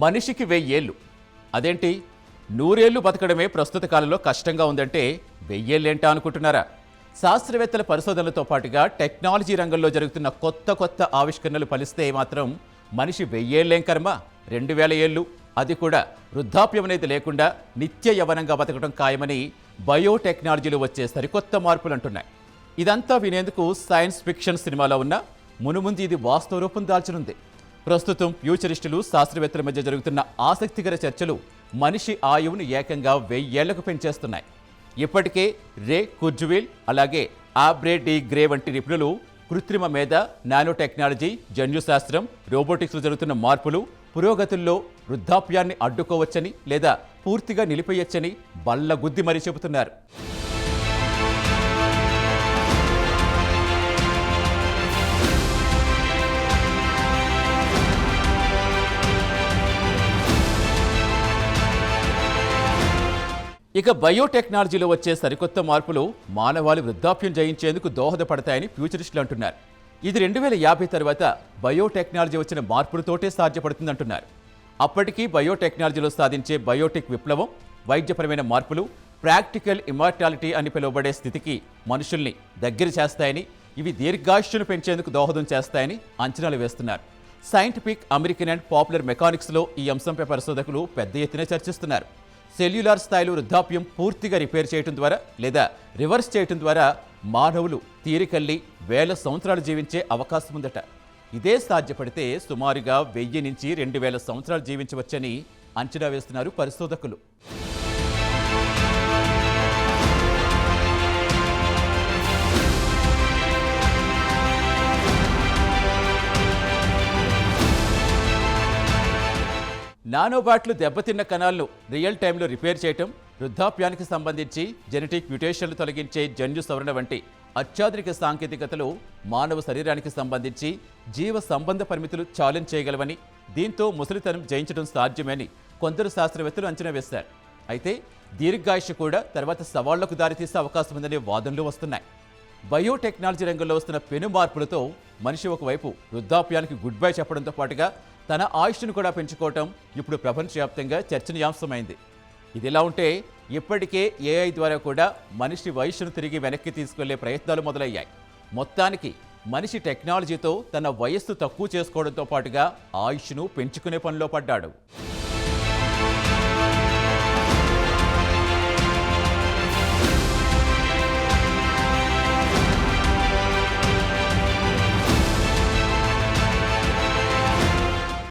మనిషికి 1000 ఏళ్ళు. అదేంటి 100 ఏళ్ళు బతకడమే ప్రస్తుత కాలంలో కష్టంగా ఉందంటే 1000 ఏళ్ళేంటా అనుకుంటున్నారా? శాస్త్రవేత్తల పరిశోధనలతో పాటుగా టెక్నాలజీ రంగంలో జరుగుతున్న కొత్త ఆవిష్కరణలు ఫలిస్తే మాత్రం మనిషి 1000 ఏళ్ళేం కర్మ, 2000 ఏళ్ళు, అది కూడా వృద్ధాప్యం అనేది లేకుండా నిత్య యవనంగా బతకడం ఖాయమని బయోటెక్నాలజీలో వచ్చే సరికొత్త మార్పులు అంటున్నాయి. ఇదంతా వినేందుకు సైన్స్ ఫిక్షన్ సినిమాలో ఉన్న మునుముందు ఇది వాస్తవ రూపం దాల్చనుంది. ప్రస్తుతం ఫ్యూచరిస్టులు శాస్త్రవేత్తల మధ్య జరుగుతున్న ఆసక్తికర చర్చలు మనిషి ఆయువును ఏకంగా 1000 ఏళ్లకు పెంచేస్తున్నాయి. ఇప్పటికే రే కుర్జువిల్ అలాగే ఆబ్రే డి గ్రే వంటి నిపుణులు కృత్రిమ మేధ, నానో టెక్నాలజీ, జన్యుశాస్త్రం, రోబోటిక్స్లో జరుగుతున్న మార్పులు పురోగతుల్లో వృద్ధాప్యాన్ని అడ్డుకోవచ్చని లేదా పూర్తిగా నిలిపేయచ్చని బల్లగుద్ది మరీ చెబుతున్నారు. ఇక బయోటెక్నాలజీలో వచ్చే సరికొత్త మార్పులు మానవాళి వృద్ధాప్యం జయించేందుకు దోహదపడతాయని ఫ్యూచరిస్టులు అంటున్నారు. ఇది 2050 తర్వాత బయోటెక్నాలజీ వచ్చిన మార్పులతోటే సాధ్యపడుతుందంటున్నారు. అప్పటికీ బయోటెక్నాలజీలో సాధించే బయోటిక్ విప్లవం, వైద్యపరమైన మార్పులు ప్రాక్టికల్ ఇమార్టాలిటీ అని పిలువబడే స్థితికి మనుషుల్ని దగ్గర చేస్తాయని, ఇవి దీర్ఘాయుష్యును పెంచేందుకు దోహదం చేస్తాయని అంచనాలు వేస్తున్నారు. సైంటిఫిక్, అమెరికన్ అండ్ పాపులర్ మెకానిక్స్లో ఈ అంశంపై పరిశోధకులు పెద్ద ఎత్తున చర్చిస్తున్నారు. సెల్యులార్ స్థాయిలో వృద్ధాప్యం పూర్తిగా రిపేర్ చేయడం ద్వారా లేదా రివర్స్ చేయడం ద్వారా మానవులు తీరికల్లి 1000 సంవత్సరాలు జీవించే అవకాశం ఉందట. ఇదే సాధ్యపడితే సుమారుగా 1000 నుంచి 2000 సంవత్సరాలు జీవించవచ్చని అంచనా వేస్తున్నారు పరిశోధకులు. నానోబాట్లు దెబ్బతిన్న కణాలను రియల్ టైంలో రిపేర్ చేయటం, వృద్ధాప్యానికి సంబంధించి జెనెటిక్ మ్యుటేషన్లు తొలగించే జన్యు సవరణ వంటి అత్యాధునిక సాంకేతికతలు మానవ శరీరానికి సంబంధించి జీవ సంబంధ పరిమితులు ఛాలెంజ్ చేయగలవని, దీంతో ముసలితనం జయించడం సాధ్యమని కొందరు శాస్త్రవేత్తలు అంచనా వేశారు. అయితే దీర్ఘాయుష్ కూడా తర్వాత సవాళ్లకు దారితీసే అవకాశం ఉందనే వాదనలు వస్తున్నాయి. బయోటెక్నాలజీ రంగంలో వస్తున్న పెను మార్పులతో మనిషి ఒకవైపు వృద్ధాప్యానికి గుడ్ బై చెప్పడంతో పాటుగా తన ఆయుష్ను కూడా పెంచుకోవటం ఇప్పుడు ప్రపంచవ్యాప్తంగా చర్చనీయాంశమైంది. ఇదిలా ఉంటే ఇప్పటికే ఏఐ ద్వారా కూడా మనిషి వయస్సును తిరిగి వెనక్కి తీసుకెళ్లే ప్రయత్నాలు మొదలయ్యాయి. మొత్తానికి మనిషి టెక్నాలజీతో తన వయస్సు తక్కువ చేసుకోవడంతో పాటుగా ఆయుష్ను పెంచుకునే పనిలో పడ్డాడు.